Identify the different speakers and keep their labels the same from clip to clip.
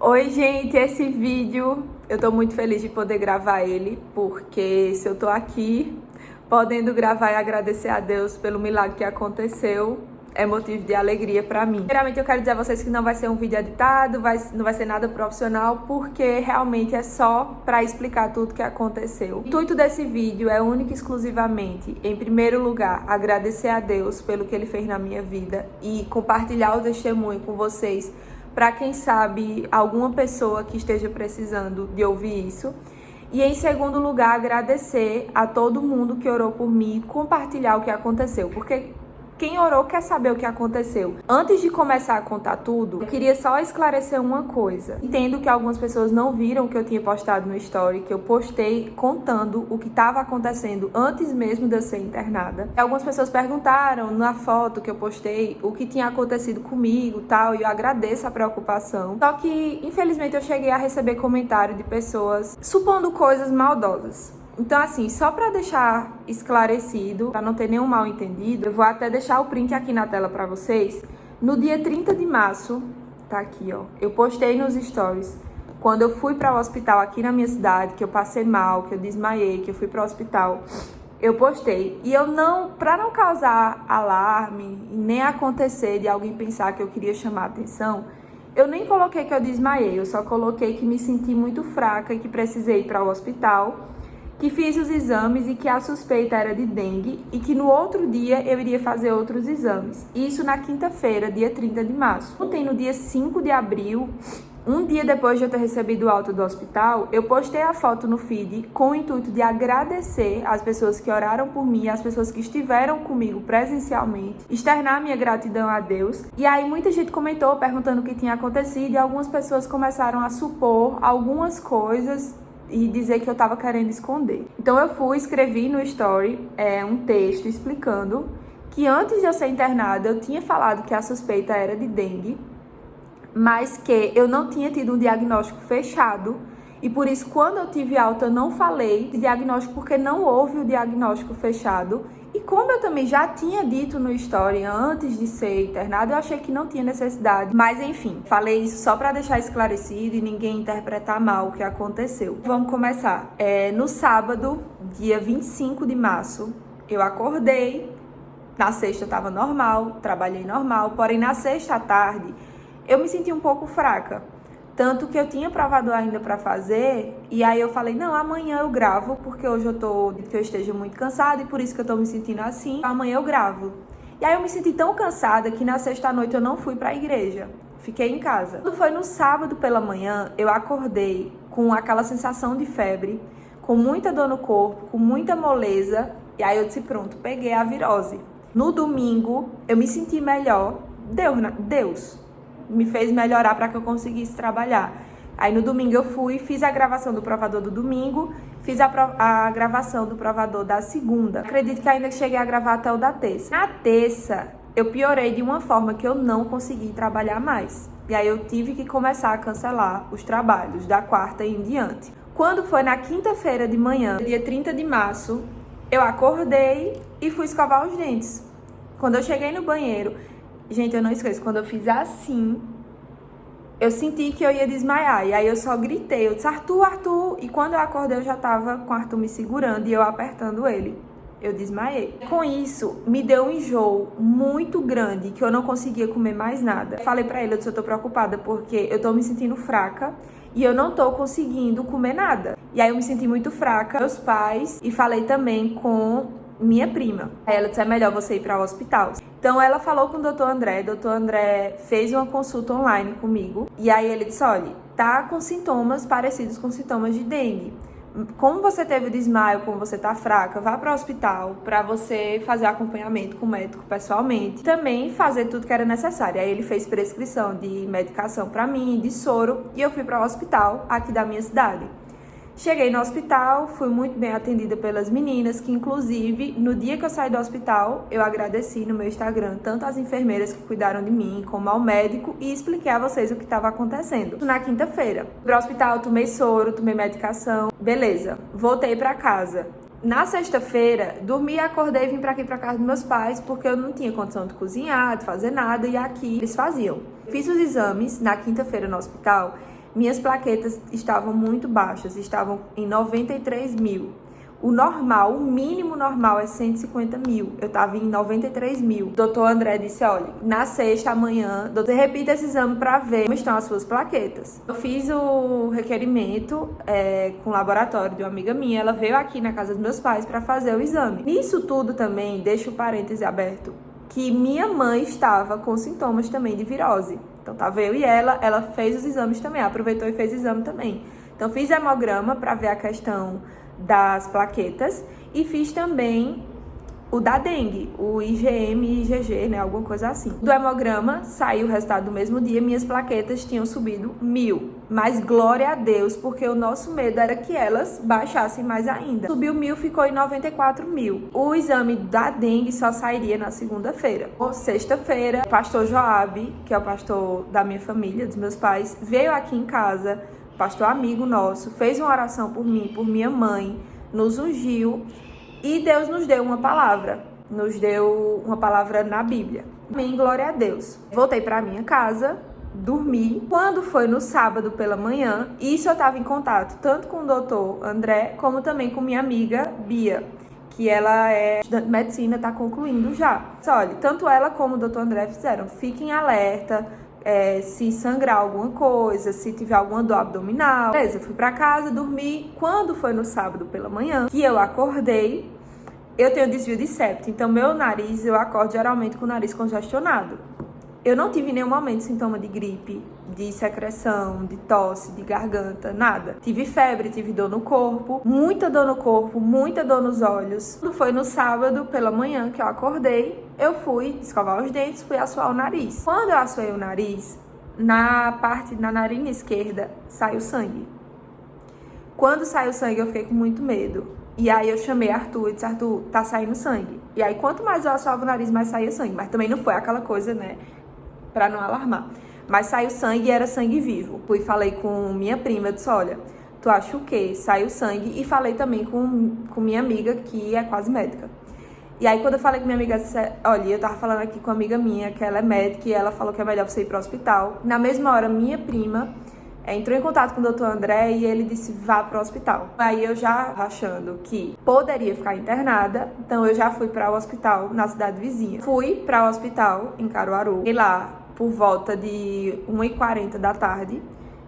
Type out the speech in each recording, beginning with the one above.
Speaker 1: Oi, gente, esse vídeo eu tô muito feliz de poder gravar ele, porque se eu tô aqui podendo gravar e agradecer a Deus pelo milagre que aconteceu, é motivo de alegria pra mim. Primeiramente eu quero dizer a vocês que não vai ser um vídeo editado, não vai ser nada profissional, porque realmente é só pra explicar tudo que aconteceu. O intuito desse vídeo é único e exclusivamente, em primeiro lugar, agradecer a Deus pelo que Ele fez na minha vida e compartilhar o testemunho com vocês, para quem sabe alguma pessoa que esteja precisando de ouvir isso. E em segundo lugar, agradecer a todo mundo que orou por mim e compartilhar o que aconteceu, porque quem orou quer saber o que aconteceu. Antes de começar a contar tudo, eu queria só esclarecer uma coisa. Entendo que algumas pessoas não viram o que eu tinha postado no story, que eu postei contando o que estava acontecendo antes mesmo de eu ser internada. Algumas pessoas perguntaram na foto que eu postei o que tinha acontecido comigo e tal, e eu agradeço a preocupação. Só que, infelizmente, eu cheguei a receber comentário de pessoas supondo coisas maldosas. Então, assim, só pra deixar esclarecido, pra não ter nenhum mal entendido, eu vou até deixar o print aqui na tela pra vocês. No dia 30 de março, tá aqui, ó, eu postei nos stories, quando eu fui para o hospital aqui na minha cidade, que eu passei mal, que eu desmaiei, que eu fui pro hospital, eu postei. E eu pra não causar alarme e nem acontecer de alguém pensar que eu queria chamar atenção, eu nem coloquei que eu desmaiei, eu só coloquei que me senti muito fraca e que precisei ir para o hospital, que fiz os exames e que a suspeita era de dengue e que no outro dia eu iria fazer outros exames. Isso na quinta-feira, dia 30 de março. Ontem, no dia 5 de abril, um dia depois de eu ter recebido o alta do hospital, eu postei a foto no feed com o intuito de agradecer as pessoas que oraram por mim, as pessoas que estiveram comigo presencialmente, externar minha gratidão a Deus. E aí muita gente comentou perguntando o que tinha acontecido e algumas pessoas começaram a supor algumas coisas e dizer que eu tava querendo esconder. Então eu escrevi no story um texto explicando que antes de eu ser internada eu tinha falado que a suspeita era de dengue, mas que eu não tinha tido um diagnóstico fechado e por isso quando eu tive alta eu não falei de diagnóstico porque não houve o diagnóstico fechado. E como eu também já tinha dito no story antes de ser internada, eu achei que não tinha necessidade. Mas enfim, falei isso só para deixar esclarecido e ninguém interpretar mal o que aconteceu. Vamos começar. No sábado, dia 25 de março, eu acordei. Na sexta eu tava normal, trabalhei normal. Porém, na sexta à tarde, eu me senti um pouco fraca. Tanto que eu tinha provado ainda pra fazer, e aí eu falei, não, amanhã eu gravo, porque hoje que eu esteja muito cansada e por isso que eu tô me sentindo assim, amanhã eu gravo. E aí eu me senti tão cansada que na sexta-noite eu não fui pra igreja, fiquei em casa. Quando foi no sábado pela manhã, eu acordei com aquela sensação de febre, com muita dor no corpo, com muita moleza, e aí eu disse, pronto, peguei a virose. No domingo, eu me senti melhor, Deus me fez melhorar para que eu conseguisse trabalhar. Aí no domingo eu fiz a gravação do provador do domingo, fiz a gravação do provador da segunda. Acredito que ainda cheguei a gravar até o da terça. Na terça, eu piorei de uma forma que eu não consegui trabalhar mais. E aí eu tive que começar a cancelar os trabalhos da quarta em diante. Quando foi na quinta-feira de manhã, dia 30 de março, eu acordei e fui escovar os dentes. Quando eu cheguei no banheiro, gente, eu não esqueço, quando eu fiz assim, eu senti que eu ia desmaiar. E aí eu só gritei, eu disse, Arthur, Arthur. E quando eu acordei, eu já tava com o Arthur me segurando e eu apertando ele. Eu desmaiei. Com isso, me deu um enjoo muito grande, que eu não conseguia comer mais nada. Falei pra ele, eu disse, eu tô preocupada porque eu tô me sentindo fraca e eu não tô conseguindo comer nada. E aí eu me senti muito fraca, meus pais, e falei também com minha prima. Aí ela disse, é melhor você ir para o hospital. Então ela falou com o doutor André fez uma consulta online comigo, e aí ele disse, olha, tá com sintomas parecidos com sintomas de dengue. Como você teve desmaio, como você tá fraca, vá para o hospital para você fazer acompanhamento com o médico pessoalmente. Também fazer tudo que era necessário. Aí ele fez prescrição de medicação para mim, de soro, e eu fui para o hospital aqui da minha cidade. Cheguei no hospital, fui muito bem atendida pelas meninas, que inclusive, no dia que eu saí do hospital, eu agradeci no meu Instagram tanto as enfermeiras que cuidaram de mim, como ao médico, e expliquei a vocês o que estava acontecendo. Na quinta-feira, fui pro hospital, tomei soro, tomei medicação, beleza, voltei pra casa. Na sexta-feira, dormi, acordei e vim pra casa dos meus pais, porque eu não tinha condição de cozinhar, de fazer nada, e aqui eles faziam. Fiz os exames na quinta-feira no hospital, minhas plaquetas estavam muito baixas, estavam em 93 mil. O normal, o mínimo normal é 150 mil. Eu tava em 93 mil. O doutor André disse, olha, na sexta, amanhã, doutor, repita esse exame para ver como estão as suas plaquetas. Eu fiz o requerimento com o laboratório de uma amiga minha. Ela veio aqui na casa dos meus pais para fazer o exame. Nisso tudo também, deixo o parêntese aberto, que minha mãe estava com sintomas também de virose. Então tava eu e ela fez os exames também, aproveitou e fez o exame também. Então fiz hemograma para ver a questão das plaquetas e fiz também o da dengue, o IgM e IgG, né, alguma coisa assim. Do hemograma saiu o resultado do mesmo dia, minhas plaquetas tinham subido 1000, mas glória a Deus, porque o nosso medo era que elas baixassem mais ainda. Subiu 1000, ficou em 94 mil. O exame da dengue só sairia na segunda-feira. Sexta-feira, o pastor Joab, que é o pastor da minha família, dos meus pais, veio aqui em casa, pastor amigo nosso, fez uma oração por mim, por minha mãe, nos ungiu e Deus nos deu uma palavra. Nos deu uma palavra na Bíblia. Amém, glória a Deus. Voltei para minha casa, dormi. Quando foi no sábado pela manhã, isso eu estava em contato tanto com o doutor André, como também com minha amiga Bia, que ela é estudante de medicina, está concluindo já. Olha, tanto ela como o doutor André fizeram, fiquem alerta, se sangrar alguma coisa, se tiver alguma dor abdominal. Beleza, fui pra casa, dormi. Quando foi no sábado pela manhã, que eu acordei, eu tenho desvio de septo. Então, meu nariz, eu acordo geralmente com o nariz congestionado. Eu não tive em nenhum momento sintoma de gripe, de secreção, de tosse, de garganta, nada. Tive febre, tive dor no corpo, muita dor no corpo, muita dor nos olhos. Quando foi no sábado pela manhã que eu acordei, eu fui escovar os dentes, fui assoar o nariz. Quando eu assoei o nariz, na narina esquerda, saiu sangue. Quando saiu sangue, eu fiquei com muito medo. E aí eu chamei Arthur e disse, Arthur, tá saindo sangue. E aí quanto mais eu assoava o nariz, mais saía sangue. Mas também não foi aquela coisa, né, pra não alarmar. Mas saiu sangue e era sangue vivo. Fui e falei com minha prima, eu disse, olha, tu acha o quê? Saiu sangue. E falei também com minha amiga, que é quase médica. E aí quando eu falei com minha amiga, disse, olha, eu tava falando aqui com uma amiga minha, que ela é médica, e ela falou que é melhor você ir pro hospital. Na mesma hora, minha prima entrou em contato com o doutor André e ele disse, vá pro hospital. Aí eu já achando que poderia ficar internada, então eu já fui para o hospital na cidade vizinha. Fui para o hospital em Caruaru, e lá por volta de 1h40 da tarde,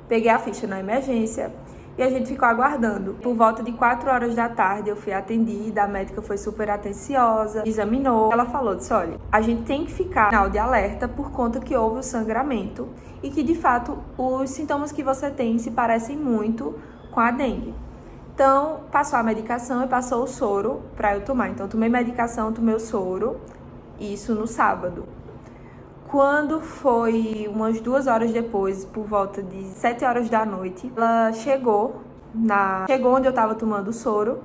Speaker 1: peguei a ficha na emergência e a gente ficou aguardando. Por volta de 4 horas da tarde eu fui atendida, a médica foi super atenciosa, examinou. Ela falou, disse, olha, a gente tem que ficar na de alerta por conta que houve o sangramento e que de fato os sintomas que você tem se parecem muito com a dengue. Então passou a medicação e passou o soro para eu tomar. Então tomei medicação, tomei o soro, isso no sábado. Quando foi umas 2 horas depois, por volta de 7 horas da noite, ela chegou onde eu estava tomando o soro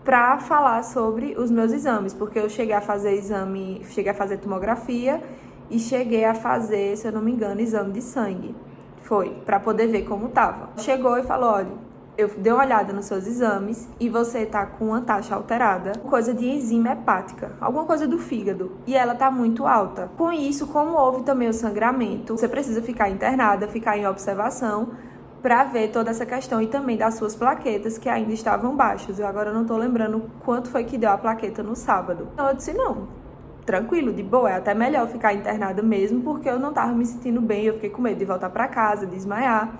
Speaker 1: para falar sobre os meus exames, porque eu cheguei a fazer tomografia e cheguei a fazer, se eu não me engano, exame de sangue. Foi, para poder ver como tava. Chegou e falou, olha, eu dei uma olhada nos seus exames e você tá com uma taxa alterada, coisa de enzima hepática, alguma coisa do fígado, e ela tá muito alta. Com isso, como houve também o sangramento, você precisa ficar internada, ficar em observação para ver toda essa questão e também das suas plaquetas que ainda estavam baixas. Eu agora não tô lembrando quanto foi que deu a plaqueta no sábado. Então eu disse, não, tranquilo, de boa, é até melhor ficar internada mesmo, porque eu não tava me sentindo bem, eu fiquei com medo de voltar para casa, desmaiar,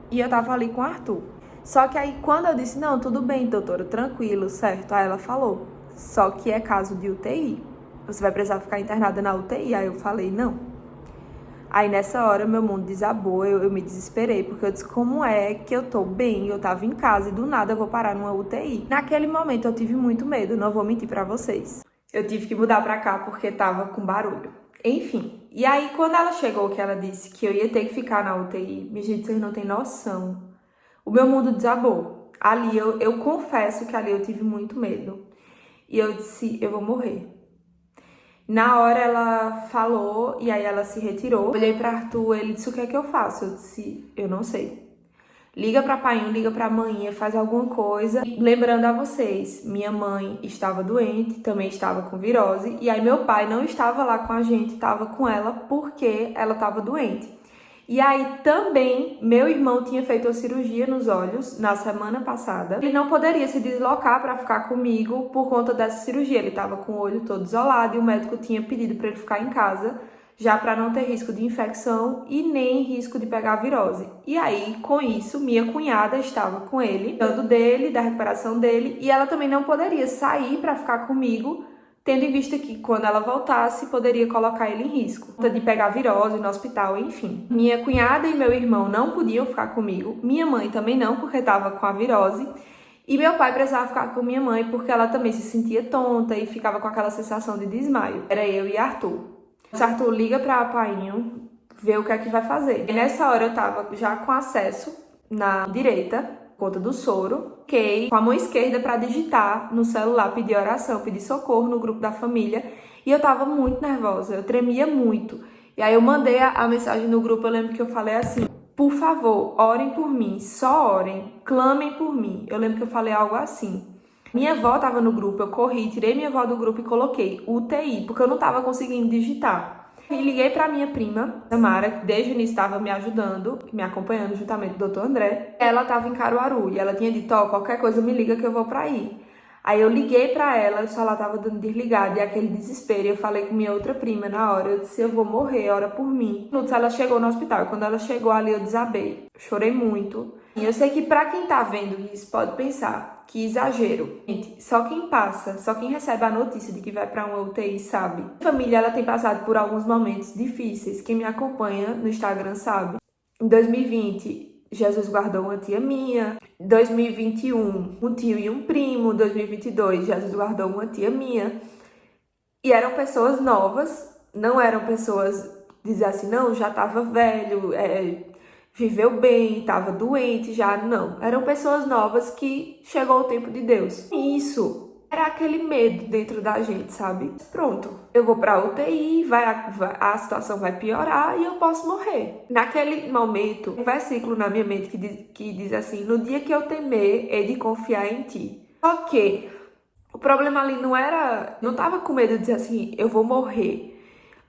Speaker 1: e eu tava ali com o Arthur. Só que aí quando eu disse, não, tudo bem, doutora, tranquilo, certo? Aí ela falou, só que é caso de UTI, você vai precisar ficar internada na UTI. Aí eu falei, não. Aí nessa hora meu mundo desabou, eu me desesperei, porque eu disse, como é que eu tô bem, eu tava em casa e do nada eu vou parar numa UTI? Naquele momento eu tive muito medo, não vou mentir pra vocês. Eu tive que mudar pra cá porque tava com barulho. Enfim, e aí quando ela chegou, que ela disse que eu ia ter que ficar na UTI, minha gente, vocês não têm noção. O meu mundo desabou. Ali, eu confesso que ali eu tive muito medo. E eu disse, eu vou morrer. Na hora ela falou e aí ela se retirou. Olhei pra Arthur, ele disse, o que é que eu faço? Eu disse, eu não sei. Liga pra pai, liga pra mãe, faz alguma coisa. Lembrando a vocês, minha mãe estava doente, também estava com virose. E aí meu pai não estava lá com a gente, estava com ela porque ela estava doente. E aí também, meu irmão tinha feito a cirurgia nos olhos na semana passada. Ele não poderia se deslocar para ficar comigo por conta dessa cirurgia. Ele estava com o olho todo isolado e o médico tinha pedido para ele ficar em casa, já para não ter risco de infecção e nem risco de pegar virose. E aí, com isso, minha cunhada estava com ele, cuidando dele, da recuperação dele, e ela também não poderia sair para ficar comigo, tendo em vista que quando ela voltasse, poderia colocar ele em risco de pegar virose no hospital, enfim. Minha cunhada e meu irmão não podiam ficar comigo, minha mãe também não, porque estava com a virose, e meu pai precisava ficar com minha mãe, porque ela também se sentia tonta e ficava com aquela sensação de desmaio. Era eu e Arthur. O Arthur liga para Painho, vê o que é que vai fazer. E nessa hora eu tava já com acesso na direita, por conta do soro, fiquei com a mão esquerda para digitar no celular, pedir oração, pedir socorro no grupo da família. E eu tava muito nervosa, eu tremia muito. E aí eu mandei a mensagem no grupo, eu lembro que eu falei assim: por favor, orem por mim, só orem, clamem por mim. Eu lembro que eu falei algo assim. Minha avó estava no grupo, eu corri, tirei minha avó do grupo e coloquei UTI, porque eu não estava conseguindo digitar. E liguei para minha prima, Samara, que desde o início estava me ajudando, me acompanhando juntamente com o Dr. André. Ela estava em Caruaru e ela tinha dito: ó, qualquer coisa me liga que eu vou para aí. Aí eu liguei para ela, só ela estava dando desligada e aquele desespero. Eu falei com minha outra prima na hora, eu disse: eu vou morrer, ora por mim. Ela chegou no hospital e quando ela chegou ali eu desabei, chorei muito. E eu sei que para quem tá vendo isso pode pensar que exagero. Gente, só quem passa, só quem recebe a notícia de que vai para uma UTI sabe. A família ela tem passado por alguns momentos difíceis. Quem me acompanha no Instagram sabe. Em 2020, Jesus guardou uma tia minha. Em 2021, um tio e um primo. Em 2022, Jesus guardou uma tia minha. E eram pessoas novas, não eram pessoas dizer assim, não, já tava velho, viveu bem, estava doente já, não. Eram pessoas novas que chegou o tempo de Deus. Isso era aquele medo dentro da gente, sabe? Pronto, eu vou pra UTI, a situação vai piorar e eu posso morrer. Naquele momento, um versículo na minha mente que diz assim: no dia que eu temer, hei de confiar em ti. Só que o problema ali não tava com medo de dizer assim, eu vou morrer.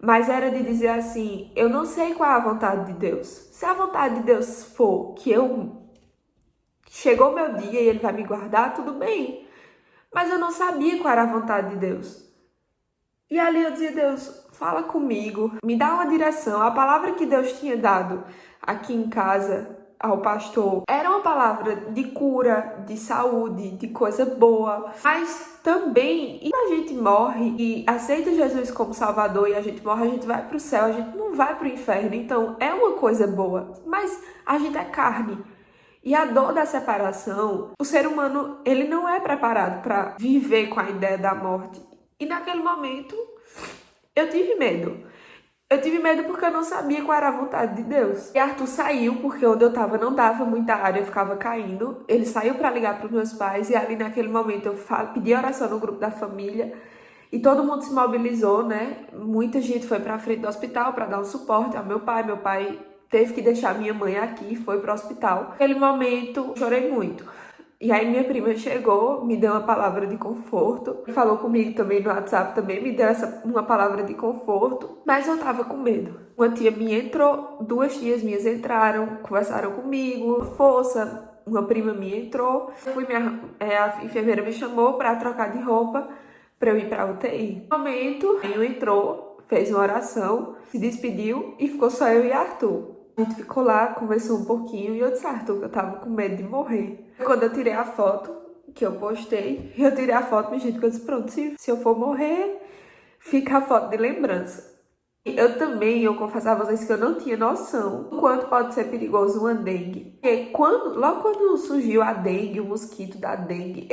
Speaker 1: Mas era de dizer assim, eu não sei qual é a vontade de Deus. Se a vontade de Deus for que chegou o meu dia e ele vai me guardar, tudo bem. Mas eu não sabia qual era a vontade de Deus. E ali eu dizia: Deus, fala comigo, me dá uma direção. A palavra que Deus tinha dado aqui em casa ao pastor era uma palavra de cura, de saúde, de coisa boa. Mas também, e a gente morre e aceita Jesus como Salvador e a gente morre, a gente vai pro céu, a gente não vai pro inferno. Então é uma coisa boa, mas a gente é carne. E a dor da separação, o ser humano, ele não é preparado para viver com a ideia da morte. E naquele momento, eu tive medo. Eu tive medo porque eu não sabia qual era a vontade de Deus. E Arthur saiu porque onde eu tava não dava muita área, eu ficava caindo. Ele saiu para ligar para os meus pais e ali naquele momento eu pedi oração no grupo da família. E todo mundo se mobilizou, né? Muita gente foi para frente do hospital para dar um suporte ao meu pai. Meu pai teve que deixar minha mãe aqui, foi para o hospital. Naquele momento, chorei muito. E aí minha prima chegou, me deu uma palavra de conforto, falou comigo também no WhatsApp, também me deu uma palavra de conforto, mas eu tava com medo. Uma tia minha entrou, 2 tias minhas entraram, conversaram comigo, força, uma prima minha entrou, a enfermeira me chamou para trocar de roupa para eu ir para UTI. No momento, eu entrou, fez uma oração, se despediu e ficou só eu e Arthur. A gente ficou lá, conversou um pouquinho e eu disse: Arthur, que eu tava com medo de morrer. Quando eu tirei a foto, que eu postei, eu tirei a foto, minha gente, porque eu disse: pronto, se eu for morrer, fica a foto de lembrança. Eu confesso a vocês que eu não tinha noção do quanto pode ser perigoso uma dengue. Porque logo quando surgiu a dengue, o mosquito da dengue,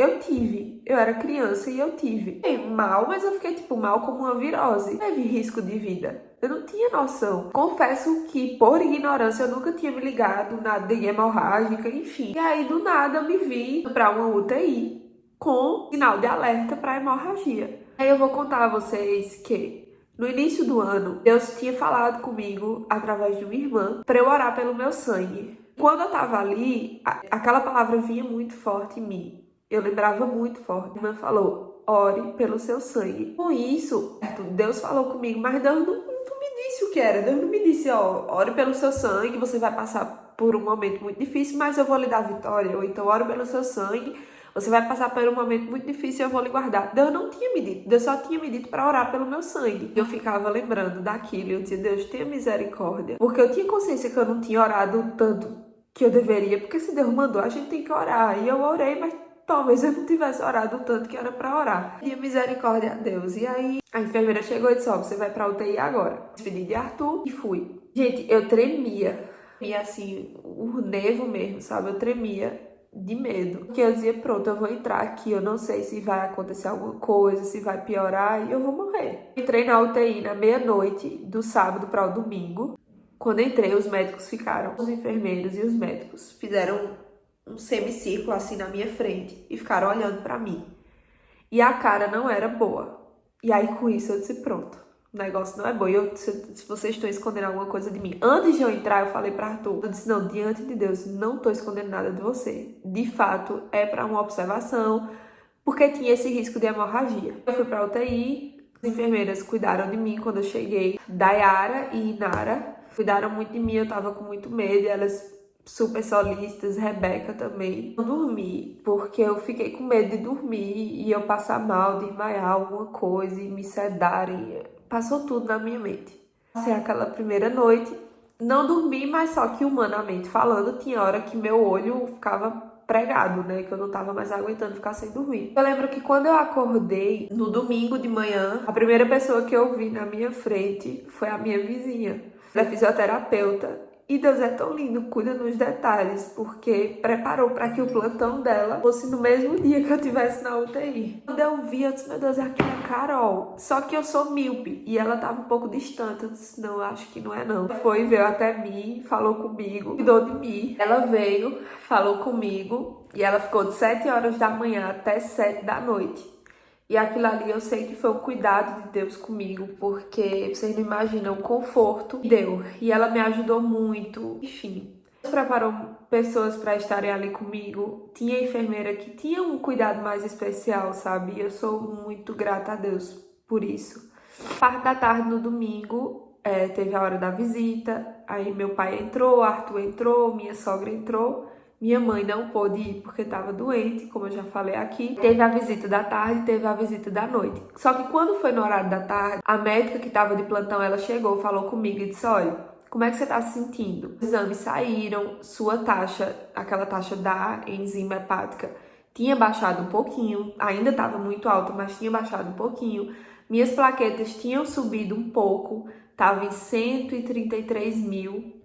Speaker 1: eu era criança e eu tive. Fiquei mal, mas eu fiquei mal como uma virose. Teve risco de vida. Eu não tinha noção. Confesso que, por ignorância, eu nunca tinha me ligado na dengue hemorrágica, enfim. E aí, do nada, eu me vi para uma UTI com sinal de alerta para hemorragia. Aí eu vou contar a vocês que no início do ano, Deus tinha falado comigo através de uma irmã para eu orar pelo meu sangue. Quando eu tava ali, aquela palavra vinha muito forte em mim. Eu lembrava muito forte. A irmã falou: ore pelo seu sangue. Com isso, Deus falou comigo, mas Deus não me disse o que era. Deus não me disse, ó, ore pelo seu sangue, você vai passar por um momento muito difícil, mas eu vou lhe dar vitória. Ou então, ore pelo seu sangue, você vai passar por um momento muito difícil e eu vou lhe guardar. Deus não tinha me dito. Deus só tinha me dito para orar pelo meu sangue. Eu ficava lembrando daquilo. Eu dizia, Deus, tenha misericórdia. Porque eu tinha consciência que eu não tinha orado o tanto que eu deveria. Porque se Deus mandou, a gente tem que orar. E eu orei, mas talvez eu não tivesse orado o tanto que era para orar. Tinha misericórdia a Deus. E aí, a enfermeira chegou e disse, ó, você vai pra UTI agora. Despedi de Arthur e fui. Gente, eu tremia. E assim, o nervo mesmo, sabe? Eu tremia de medo. Porque eu dizia, pronto, eu vou entrar aqui, eu não sei se vai acontecer alguma coisa, se vai piorar e eu vou morrer. Entrei na UTI na meia-noite do sábado para o domingo. Quando entrei, os médicos ficaram, os enfermeiros e os médicos fizeram um semicírculo assim na minha frente e ficaram olhando para mim. E a cara não era boa. E aí com isso eu disse, pronto. O negócio não é bom. Se vocês estão escondendo alguma coisa de mim. Antes de eu entrar, eu falei para Arthur. Eu disse, não, diante de Deus, não estou escondendo nada de você. De fato, é para uma observação, porque tinha esse risco de hemorragia. Eu fui para UTI, as enfermeiras cuidaram de mim quando eu cheguei. Dayara e Inara cuidaram muito de mim, eu tava com muito medo. E elas super solistas, Rebeca também. Eu dormi, porque eu fiquei com medo de dormir e eu passar mal, desmaiar alguma coisa e me sedarem. Passou tudo na minha mente. Passei aquela primeira noite, não dormi, mas só que humanamente falando, tinha hora que meu olho ficava pregado, né? Que eu não tava mais aguentando ficar sem dormir. Eu lembro que quando eu acordei, no domingo de manhã, a primeira pessoa que eu vi na minha frente foi a minha vizinha. Ela é fisioterapeuta. E Deus é tão lindo, cuida nos detalhes, porque preparou para que o plantão dela fosse no mesmo dia que eu estivesse na UTI. Quando eu vi, eu disse, meu Deus, é aqui a Carol. Só que eu sou míope e ela estava um pouco distante. Eu disse, não, acho que não é não. Veio até mim, falou comigo, cuidou de mim. Ela veio, falou comigo e ela ficou de 7 horas da manhã até 7 da noite. E aquilo ali eu sei que foi um cuidado de Deus comigo, porque vocês não imaginam o conforto que deu. E ela me ajudou muito, enfim. Deus preparou pessoas para estarem ali comigo. Tinha enfermeira que tinha um cuidado mais especial, sabe? E eu sou muito grata a Deus por isso. Parte da tarde no domingo, teve a hora da visita. Aí meu pai entrou, Arthur entrou, minha sogra entrou. Minha mãe não pôde ir porque estava doente, como eu já falei aqui. Teve a visita da tarde, teve a visita da noite. Só que quando foi no horário da tarde, a médica que estava de plantão, ela chegou, falou comigo e disse, olha, como é que você está se sentindo? Os exames saíram, sua taxa, aquela taxa da enzima hepática, tinha baixado um pouquinho, ainda estava muito alta, mas tinha baixado um pouquinho. Minhas plaquetas tinham subido um pouco, estava em 133 mil.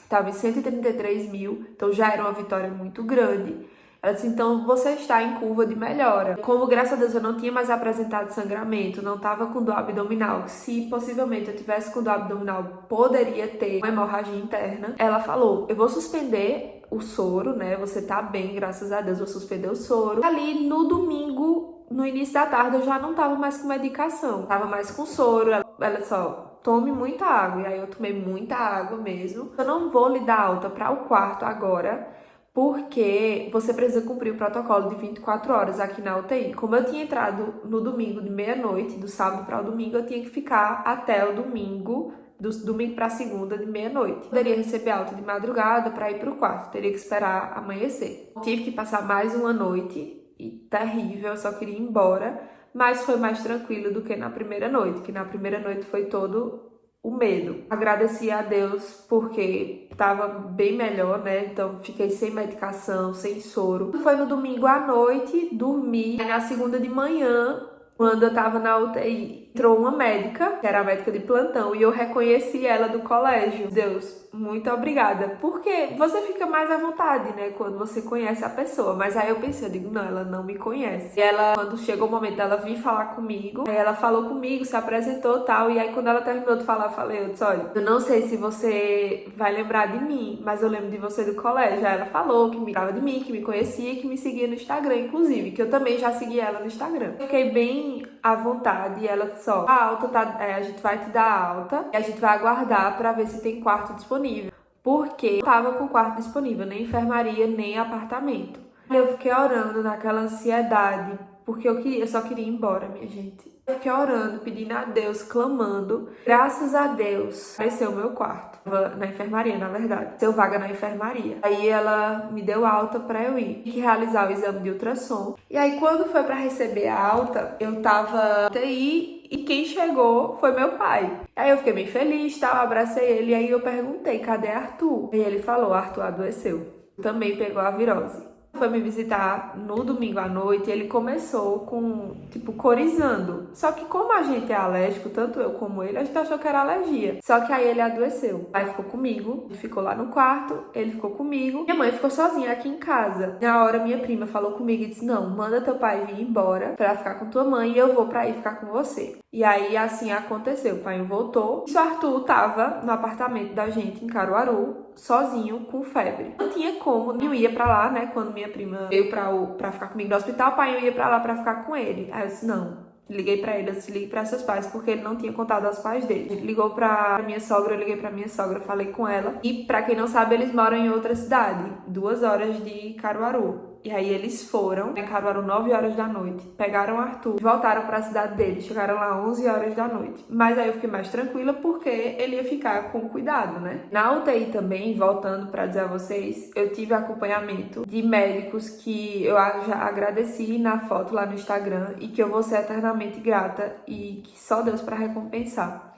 Speaker 1: Estava em 133 mil, então já era uma vitória muito grande. Ela disse, então você está em curva de melhora. Como, graças a Deus, eu não tinha mais apresentado sangramento, não estava com dor abdominal, se possivelmente eu tivesse com dor abdominal, poderia ter uma hemorragia interna. Ela falou, eu vou suspender o soro, né? Você tá bem, graças a Deus, vou suspender o soro. Ali no domingo, no início da tarde, eu já não estava mais com medicação, estava mais com soro. Ela só... Tome muita água. E aí eu tomei muita água mesmo. Eu não vou lhe dar alta para o quarto agora, porque você precisa cumprir o protocolo de 24 horas aqui na UTI. Como eu tinha entrado no domingo de meia-noite, do sábado para o domingo, eu tinha que ficar até o domingo, do domingo para segunda de meia-noite. Poderia receber alta de madrugada para ir para o quarto, teria que esperar amanhecer. Tive que passar mais uma noite, e terrível, eu só queria ir embora. Mas foi mais tranquilo do que na primeira noite, que na primeira noite foi todo o medo. Agradeci a Deus porque estava bem melhor, né? Então fiquei sem medicação, sem soro. Foi no domingo à noite, dormi. Na segunda de manhã, quando eu tava na UTI, entrou uma médica, que era a médica de plantão, e eu reconheci ela do colégio. Deus, muito obrigada. Porque você fica mais à vontade, né, quando você conhece a pessoa. Mas aí eu pensei, eu digo, não, ela não me conhece. E ela, quando chegou o momento dela vir falar comigo, aí ela falou comigo, se apresentou e tal. E aí quando ela terminou de falar, eu disse, olha, eu não sei se você vai lembrar de mim, mas eu lembro de você do colégio. Aí ela falou que me lembrava de mim, que me conhecia, que me seguia no Instagram, inclusive, que eu também já segui ela no Instagram. Fiquei bem à vontade e ela disse, ó, a alta tá, a gente vai te dar alta e a gente vai aguardar pra ver se tem quarto disponível. Porque não tava com quarto disponível, nem enfermaria, nem apartamento. Eu fiquei orando naquela ansiedade, porque eu só queria ir embora, minha gente. Eu fiquei orando, pedindo a Deus, clamando. Graças a Deus, apareceu o meu quarto. Na enfermaria, na verdade. Deu vaga na enfermaria. Aí ela me deu alta pra eu ir. Tinha que realizar o exame de ultrassom. E aí, quando foi pra receber a alta, eu tava na UTI e quem chegou foi meu pai. Aí eu fiquei bem feliz, tal, abracei ele. E aí eu perguntei, cadê Arthur? E ele falou, Arthur adoeceu. Também pegou a virose. Foi me visitar no domingo à noite e ele começou com, tipo, corizando. Só que como a gente é alérgico, tanto eu como ele, a gente achou que era alergia. Só que aí ele adoeceu. Aí ficou comigo, ele ficou lá no quarto, ele ficou comigo. Minha mãe ficou sozinha aqui em casa. Na hora minha prima falou comigo e disse, não, manda teu pai vir embora pra ficar com tua mãe e eu vou pra ir ficar com você. E aí assim aconteceu, o pai voltou. E o Arthur tava no apartamento da gente em Caruaru, sozinho, com febre. Não tinha como, eu ia pra lá, né, quando minha prima veio pra ficar comigo no hospital, o pai eu ia pra lá pra ficar com ele. Aí eu disse, não. Liguei pra ele, eu disse, ligue pra seus pais, porque ele não tinha contado aos pais dele. Ele ligou pra minha sogra, eu liguei pra minha sogra, falei com ela. E pra quem não sabe, eles moram em outra cidade, 2 horas de Caruaru. E aí eles foram em Caruaru 9 horas da noite, pegaram o Arthur, voltaram pra cidade dele, chegaram lá 11 horas da noite. Mas aí eu fiquei mais tranquila porque ele ia ficar com cuidado, né? Na UTI também, voltando pra dizer a vocês, eu tive acompanhamento de médicos que eu já agradeci na foto lá no Instagram e que eu vou ser eternamente grata e que só Deus pra recompensar.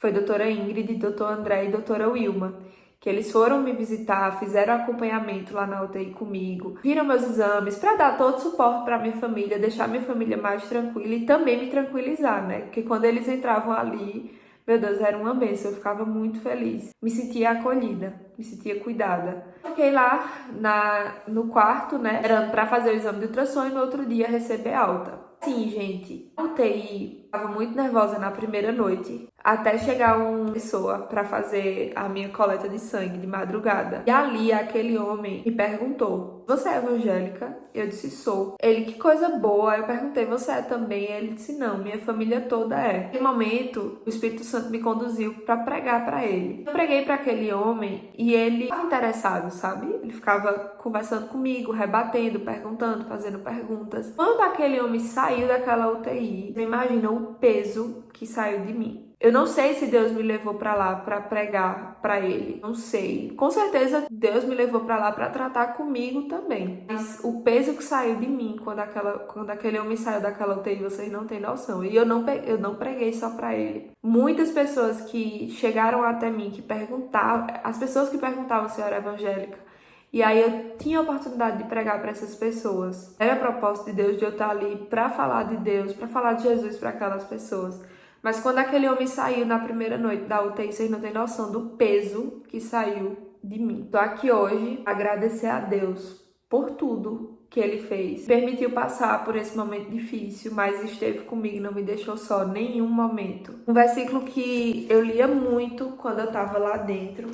Speaker 1: Foi a doutora Ingrid, doutor André e doutora Wilma, que eles foram me visitar, fizeram acompanhamento lá na UTI comigo, viram meus exames para dar todo o suporte para minha família, deixar minha família mais tranquila e também me tranquilizar, né? Porque quando eles entravam ali, meu Deus, era uma bênção, eu ficava muito feliz. Me sentia acolhida, me sentia cuidada. Fiquei lá no quarto, né? Era para fazer o exame de ultrassom e no outro dia receber alta. Sim, gente, a UTI, estava muito nervosa na primeira noite, até chegar uma pessoa para fazer a minha coleta de sangue de madrugada. E ali, aquele homem me perguntou, você é evangélica? Eu disse, sou. Ele, que coisa boa. Eu perguntei, você é também? Ele disse, não, minha família toda é. Naquele momento, o Espírito Santo me conduziu para pregar para ele. Eu preguei para aquele homem e ele estava interessado, sabe? Ele ficava conversando comigo, rebatendo, perguntando, fazendo perguntas. Quando aquele homem saiu daquela UTI, você imagina o peso que saiu de mim. Eu não sei se Deus me levou para lá para pregar para ele, não sei. Com certeza Deus me levou para lá para tratar comigo também. Mas o peso que saiu de mim quando aquele homem saiu daquela UTI, vocês não têm noção. E eu não preguei só para ele. Muitas pessoas que chegaram até mim, que perguntavam, as pessoas que perguntavam se eu era evangélica, e aí eu tinha a oportunidade de pregar para essas pessoas. Era propósito de Deus de eu estar ali para falar de Deus, para falar de Jesus para aquelas pessoas. Mas quando aquele homem saiu na primeira noite da UTI, vocês não têm noção do peso que saiu de mim. Tô aqui hoje para agradecer a Deus por tudo que ele fez. Permitiu passar por esse momento difícil, mas esteve comigo, não me deixou só em nenhum momento. Um versículo que eu lia muito quando eu tava lá dentro,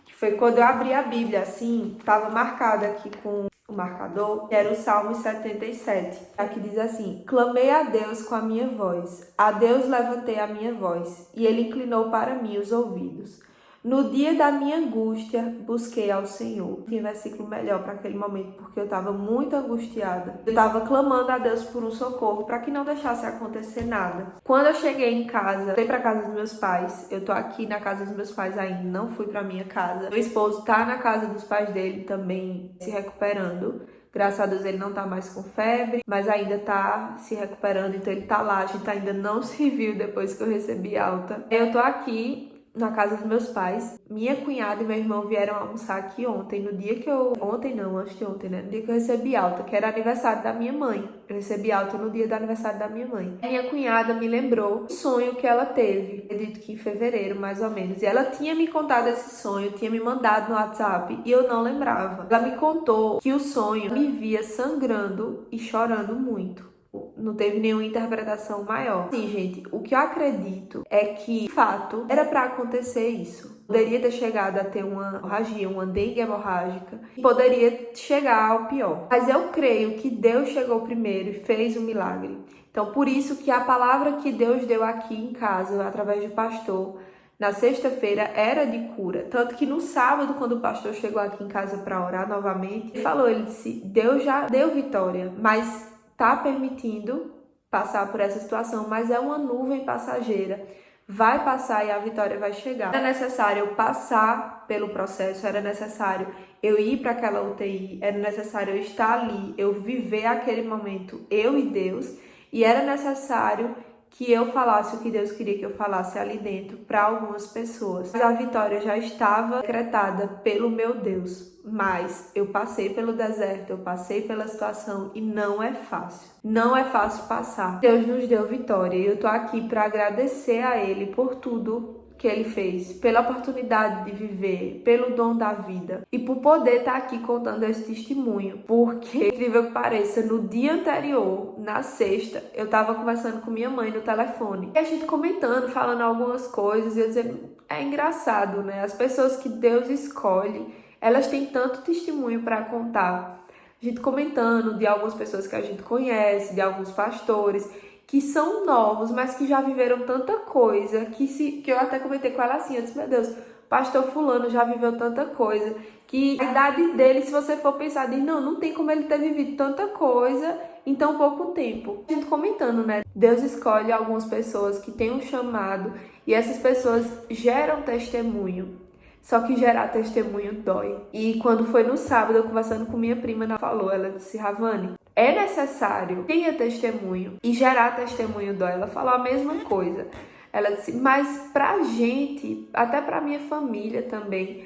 Speaker 1: que foi quando eu abri a Bíblia, assim, tava marcado aqui com o marcador, que era o Salmo 77. Aqui diz assim, clamei a Deus com a minha voz, a Deus levantei a minha voz, e ele inclinou para mim os ouvidos. No dia da minha angústia, busquei ao Senhor. Tinha versículo melhor para aquele momento, porque eu estava muito angustiada. Eu estava clamando a Deus por um socorro, para que não deixasse acontecer nada. Quando eu cheguei em casa, fui para casa dos meus pais. Eu tô aqui na casa dos meus pais ainda, não fui para minha casa. Meu esposo tá na casa dos pais dele também, se recuperando. Graças a Deus ele não tá mais com febre, mas ainda tá se recuperando, então ele tá lá. A gente ainda não se viu depois que eu recebi alta. Eu tô aqui na casa dos meus pais. Minha cunhada e meu irmão vieram almoçar aqui ontem, no dia que eu... Ontem não, antes de ontem, né? No dia que eu recebi alta, que era aniversário da minha mãe. Eu recebi alta no dia do aniversário da minha mãe. Minha cunhada me lembrou o sonho que ela teve, acredito que em fevereiro, mais ou menos. E ela tinha me contado esse sonho, tinha me mandado no WhatsApp e eu não lembrava. Ela me contou que o sonho me via sangrando e chorando muito. Não teve nenhuma interpretação maior. Sim, gente, o que eu acredito é que, de fato, era para acontecer isso. Poderia ter chegado a ter uma hemorragia, uma dengue hemorrágica, e poderia chegar ao pior. Mas eu creio que Deus chegou primeiro e fez o milagre. Então, por isso que a palavra que Deus deu aqui em casa, através do pastor, na sexta-feira, era de cura. Tanto que no sábado, quando o pastor chegou aqui em casa para orar novamente, ele falou, ele disse, Deus já deu vitória, mas tá permitindo passar por essa situação, mas é uma nuvem passageira. Vai passar e a vitória vai chegar. Era necessário eu passar pelo processo, era necessário eu ir para aquela UTI, era necessário eu estar ali, eu viver aquele momento, eu e Deus, e era necessário que eu falasse o que Deus queria que eu falasse ali dentro para algumas pessoas. Mas a vitória já estava decretada pelo meu Deus. Mas eu passei pelo deserto, eu passei pela situação e não é fácil. Não é fácil passar. Deus nos deu vitória e eu tô aqui para agradecer a Ele por tudo que Ele fez, pela oportunidade de viver, pelo dom da vida e por poder estar aqui contando esse testemunho. Porque, incrível que pareça, no dia anterior, na sexta, eu tava conversando com minha mãe no telefone e a gente comentando, falando algumas coisas e eu dizendo, é engraçado, né? As pessoas que Deus escolhe, elas têm tanto testemunho para contar. A gente comentando de algumas pessoas que a gente conhece, de alguns pastores que são novos, mas que já viveram tanta coisa, que eu até comentei com ela assim, eu disse, meu Deus, pastor fulano já viveu tanta coisa, que a idade dele, se você for pensar, diz, não tem como ele ter vivido tanta coisa em tão pouco tempo. A gente comentando, né? Deus escolhe algumas pessoas que têm um chamado e essas pessoas geram testemunho. Só que gerar testemunho dói. E quando foi no sábado, eu conversando com minha prima, ela falou, ela disse, Ravani, é necessário tenha testemunho e gerar testemunho dói. Ela falou a mesma coisa. Ela disse, mas pra gente, até pra minha família também,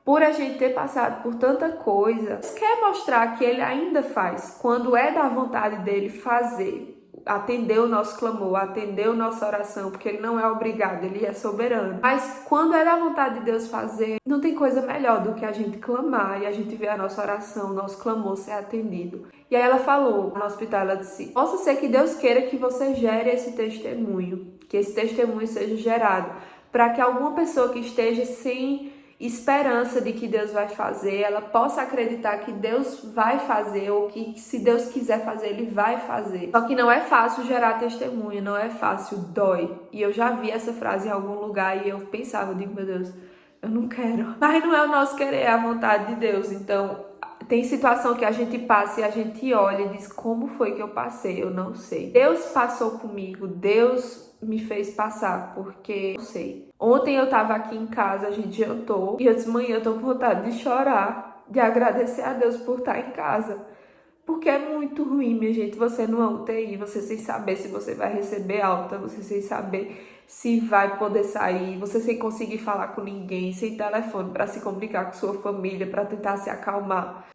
Speaker 1: por a gente ter passado por tanta coisa, quer mostrar que ele ainda faz, quando é da vontade dele fazer. Atender o nosso clamor, atender a nossa oração, porque ele não é obrigado, ele é soberano. Mas quando é da vontade de Deus fazer, não tem coisa melhor do que a gente clamar e a gente ver a nossa oração, o nosso clamor ser atendido. E aí ela falou no hospital, ela disse, possa ser que Deus queira que você gere esse testemunho, que esse testemunho seja gerado, para que alguma pessoa que esteja sem esperança de que Deus vai fazer, ela possa acreditar que Deus vai fazer, ou que se Deus quiser fazer, Ele vai fazer. Só que não é fácil gerar testemunho, não é fácil, dói. E eu já vi essa frase em algum lugar e eu pensava, eu digo, meu Deus, eu não quero. Mas não é o nosso querer, é a vontade de Deus. Então, tem situação que a gente passa e a gente olha e diz, como foi que eu passei? Eu não sei. Deus passou comigo, Deus me fez passar, porque eu não sei. Ontem eu tava aqui em casa, a gente jantou, e eu disse, mãe, eu tô com vontade de chorar, de agradecer a Deus por estar em casa. Porque é muito ruim, minha gente, você numa UTI, você sem saber se você vai receber alta, você sem saber se vai poder sair, você sem conseguir falar com ninguém, sem telefone para se comunicar com sua família, para tentar se acalmar.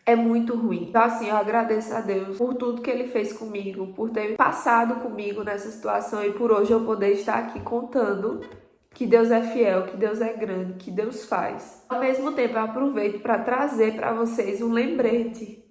Speaker 1: É muito ruim. Então, assim, eu agradeço a Deus por tudo que Ele fez comigo, por ter passado comigo nessa situação e por hoje eu poder estar aqui contando que Deus é fiel, que Deus é grande, que Deus faz. Ao mesmo tempo, eu aproveito para trazer para vocês um lembrete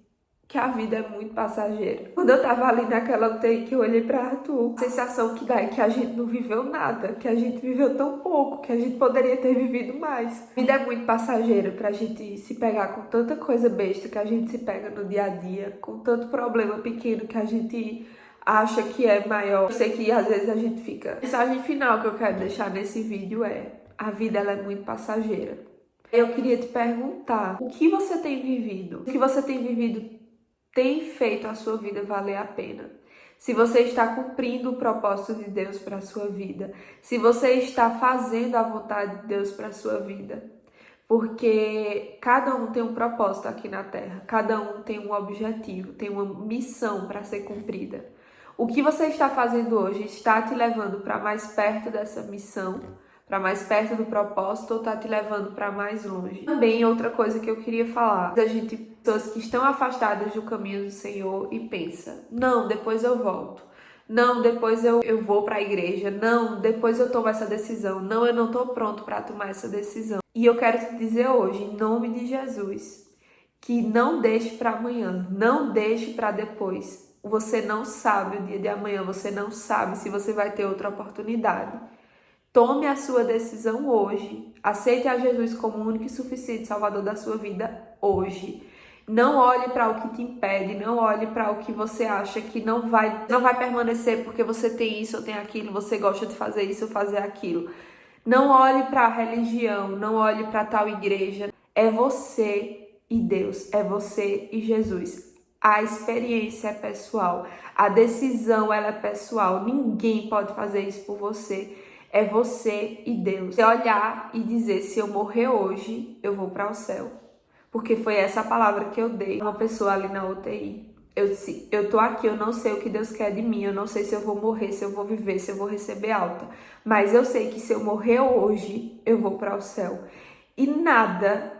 Speaker 1: que a vida é muito passageira. Quando eu tava ali naquela UTI que eu olhei para Arthur, a sensação que dá é que a gente não viveu nada, que a gente viveu tão pouco, que a gente poderia ter vivido mais. A vida é muito passageira pra gente se pegar com tanta coisa besta que a gente se pega no dia a dia, com tanto problema pequeno que a gente acha que é maior. Eu sei que às vezes a gente fica... A mensagem final que eu quero deixar nesse vídeo é: a vida ela é muito passageira. Eu queria te perguntar, o que você tem vivido? O que você tem vivido tem feito a sua vida valer a pena? Se você está cumprindo o propósito de Deus para a sua vida, se você está fazendo a vontade de Deus para a sua vida, porque cada um tem um propósito aqui na Terra, cada um tem um objetivo, tem uma missão para ser cumprida. O que você está fazendo hoje está te levando para mais perto dessa missão, para mais perto do propósito, ou está te levando para mais longe? Também outra coisa que eu queria falar, da gente, pessoas que estão afastadas do caminho do Senhor e pensa, não, depois eu volto, não, depois eu vou para a igreja, não, depois eu tomo essa decisão, não, eu não estou pronto para tomar essa decisão. E eu quero te dizer hoje, em nome de Jesus, que não deixe para amanhã, não deixe para depois. Você não sabe o dia de amanhã, você não sabe se você vai ter outra oportunidade. Tome a sua decisão hoje. Aceite a Jesus como o único e suficiente Salvador da sua vida hoje. Não olhe para o que te impede, não olhe para o que você acha que não vai permanecer porque você tem isso ou tem aquilo, você gosta de fazer isso ou fazer aquilo. Não olhe para a religião, não olhe para tal igreja. É você e Deus, é você e Jesus. A experiência é pessoal, a decisão ela é pessoal, ninguém pode fazer isso por você, é você e Deus. Você olhar e dizer, se eu morrer hoje, eu vou para o céu, porque foi essa palavra que eu dei a uma pessoa ali na UTI. Eu disse, eu tô aqui, eu não sei o que Deus quer de mim, eu não sei se eu vou morrer, se eu vou viver, se eu vou receber alta, mas eu sei que se eu morrer hoje, eu vou para o céu. E nada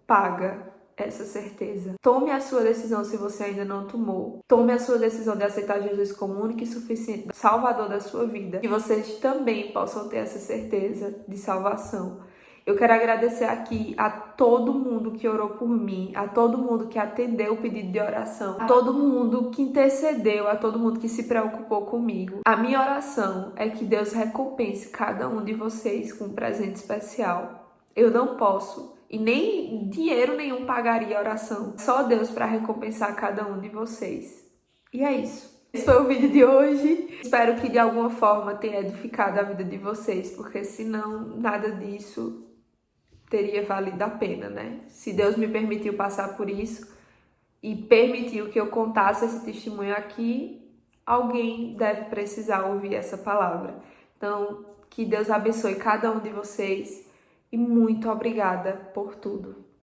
Speaker 1: paga essa certeza. Tome a sua decisão se você ainda não tomou. Tome a sua decisão de aceitar Jesus como único e suficiente Salvador da sua vida. Que vocês também possam ter essa certeza de salvação. Eu quero agradecer aqui a todo mundo que orou por mim, a todo mundo que atendeu o pedido de oração, a todo mundo que intercedeu, a todo mundo que se preocupou comigo. A minha oração é que Deus recompense cada um de vocês com um presente especial. Eu não posso e nem dinheiro nenhum pagaria a oração. Só Deus para recompensar cada um de vocês. E é isso. Esse foi o vídeo de hoje. Espero que de alguma forma tenha edificado a vida de vocês, porque senão nada disso teria valido a pena, né? Se Deus me permitiu passar por isso e permitiu que eu contasse esse testemunho aqui, alguém deve precisar ouvir essa palavra. Então, que Deus abençoe cada um de vocês. E muito obrigada por tudo.